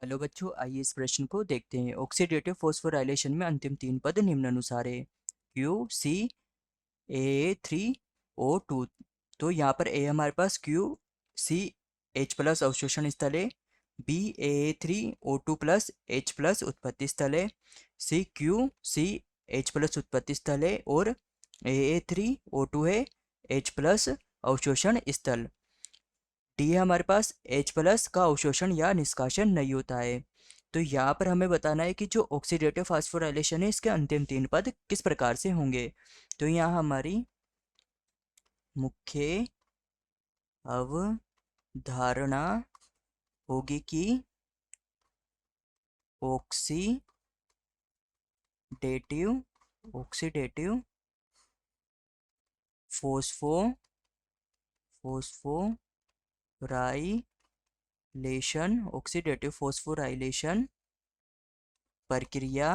Hello बच्चों, आइए इस प्रश्न को देखते हैं। ऑक्सीडेटिव फॉस्फोराइलेशन में अंतिम तीन पद निम्नानुसार है। QCAA3O2। तो यहाँ पर ए हमारे पास QCH+ अवशोषण स्थल है, BAA3O2+ H+ उत्पत्ति स्थल है, CQCH+ उत्पत्ति स्थल है और AA3O2 है H+ अवशोषण स्थल। डी हमारे पास H+ का अवशोषण या निष्कासन नहीं होता है। तो यहाँ पर हमें बताना है कि जो ऑक्सीडेटिव फास्फोराइलेशन है इसके अंतिम तीन पद किस प्रकार से होंगे। तो यहाँ हमारी मुख्य अवधारणा होगी कि ऑक्सीडेटिव फॉस्फोराइलेशन प्रक्रिया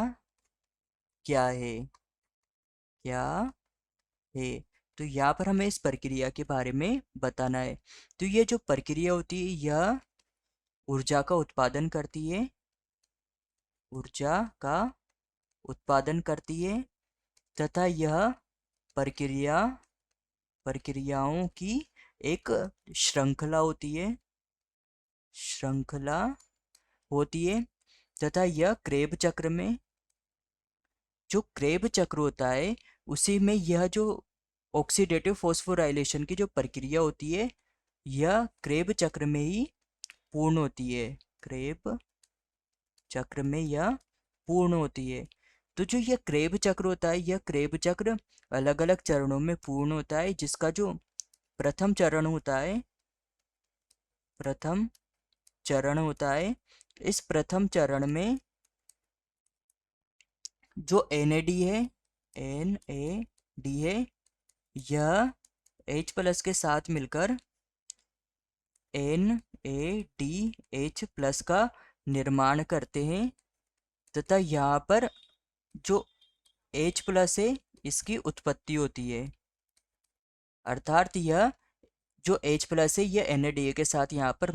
क्या है। तो यहाँ पर हमें इस प्रक्रिया के बारे में बताना है। तो ये जो प्रक्रिया होती है यह ऊर्जा का उत्पादन करती है तथा यह प्रक्रियाओं की एक श्रृंखला होती है तथा यह क्रेब चक्र में जो क्रेब चक्र होता है उसी में यह जो ऑक्सीडेटिव फॉस्फोराइलेशन की जो प्रक्रिया होती है यह क्रेब चक्र में ही पूर्ण होती है। क्रेब चक्र में यह पूर्ण होती है। तो जो यह क्रेब चक्र होता है यह क्रेब चक्र अलग अलग चरणों में पूर्ण होता है, जिसका जो प्रथम चरण होता है इस प्रथम चरण में जो NAD है यह H+ के साथ मिलकर NADH+ का निर्माण करते हैं तथा यहाँ पर जो H+ है इसकी उत्पत्ति होती है। अर्थात यह जो H+ है यह NADH के साथ यहाँ पर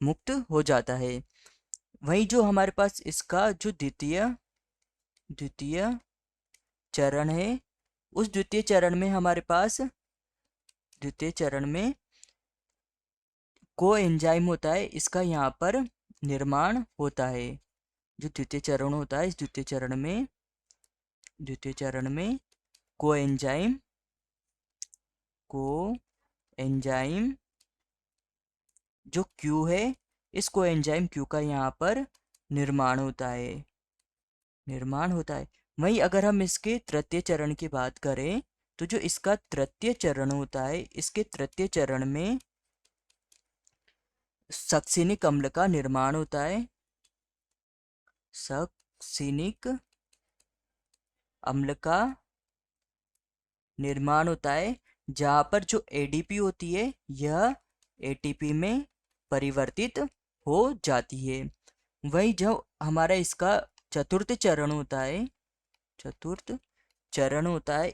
मुक्त हो जाता है। वहीं जो हमारे पास इसका जो द्वितीय चरण है उस द्वितीय चरण में कोएंजाइम होता है, इसका यहाँ पर निर्माण होता है। जो द्वितीय चरण होता है इस द्वितीय चरण में कोएंजाइम जो Q है इस कोएंजाइम Q का यहाँ पर निर्माण होता है। वहीं अगर हम इसके तृतीय चरण की बात करें तो जो इसका तृतीय चरण होता है इसके तृतीय चरण में सक्सिनिक अम्ल का निर्माण होता है। सक्सिनिक अम्ल का निर्माण होता है जहाँ पर जो ADP होती है यह ATP में परिवर्तित हो जाती है। वहीं जो हमारा इसका चतुर्थ चरण होता है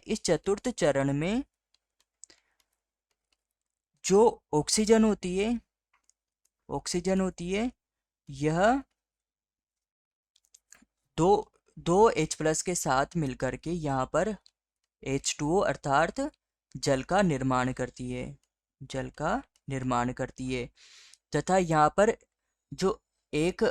इस चतुर्थ चरण में जो ऑक्सीजन होती है यह दो H+ के साथ मिलकर के यहाँ पर H2O अर्थात जल का निर्माण करती है तथा यहाँ पर जो एक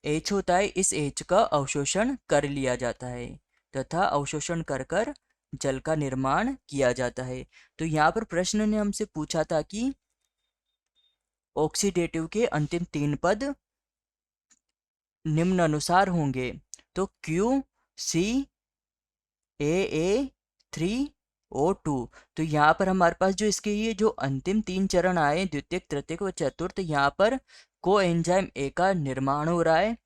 H होता है इस H का अवशोषण कर लिया जाता है तथा अवशोषण कर जल का निर्माण किया जाता है। तो यहाँ पर प्रश्न ने हमसे पूछा था कि ऑक्सीडेटिव के अंतिम तीन पद निम्नानुसार होंगे। तो QCAA3O2। तो यहाँ पर हमारे पास जो इसके ये जो अंतिम तीन चरण आए द्वितीयक, तृतीयक व चतुर्थ, यहाँ पर कोएंजाइम A का निर्माण हो रहा है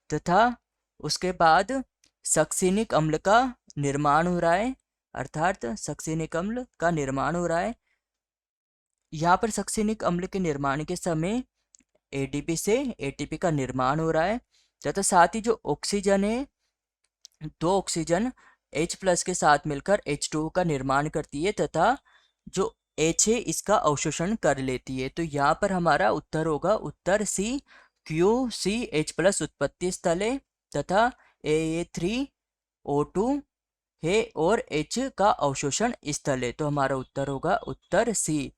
तथा उसके बाद सक्सिनिक अम्ल का निर्माण हो रहा है। अर्थात सक्सिनिक अम्ल का निर्माण हो रहा है। यहाँ पर सक्सिनिक अम्ल के निर्माण के समय ADP से ATP का निर्माण हो रहा है तथा साथ ही जो ऑक्सीजन है दो ऑक्सीजन H+ के साथ मिलकर H2O का निर्माण करती है तथा जो H है इसका अवशोषण कर लेती है। तो यहाँ पर हमारा उत्तर होगा उत्तर C, QCH+ उत्पत्ति स्थल है तथा AA3O2 है और H का अवशोषण स्थल है। तो हमारा उत्तर होगा उत्तर सी।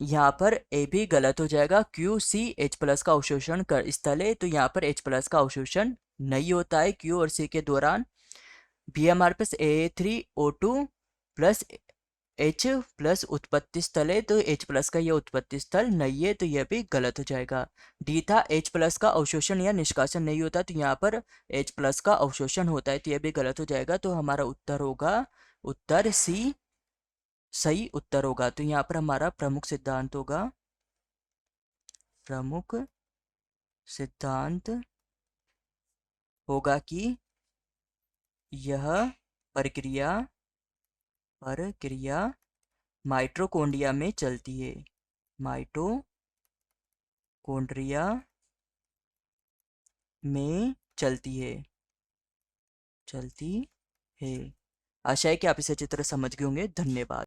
यहाँ पर ए भी गलत हो जाएगा। QCH+ का अवशोषण कर स्थल है, तो यहाँ पर H+ का अवशोषण नहीं होता है Q और C के दौरान। भी हमारे पास AA3O2 प्लस H+ उत्पत्ति स्थल है, तो H+ का यह उत्पत्ति स्थल नहीं है, तो यह भी गलत हो जाएगा। डी था H+ का अवशोषण या निष्कासन नहीं होता, तो यहाँ पर H+ का अवशोषण होता है, तो यह भी गलत हो जाएगा। तो हमारा उत्तर होगा उत्तर सी सही उत्तर होगा। तो यहाँ पर हमारा प्रमुख सिद्धांत होगा, प्रमुख सिद्धांत होगा कि यह प्रक्रिया माइटोकॉन्ड्रिया में चलती है, माइटोकॉन्ड्रिया में चलती है। आशा है कि आप इसे अच्छी तरह समझ गए होंगे। धन्यवाद।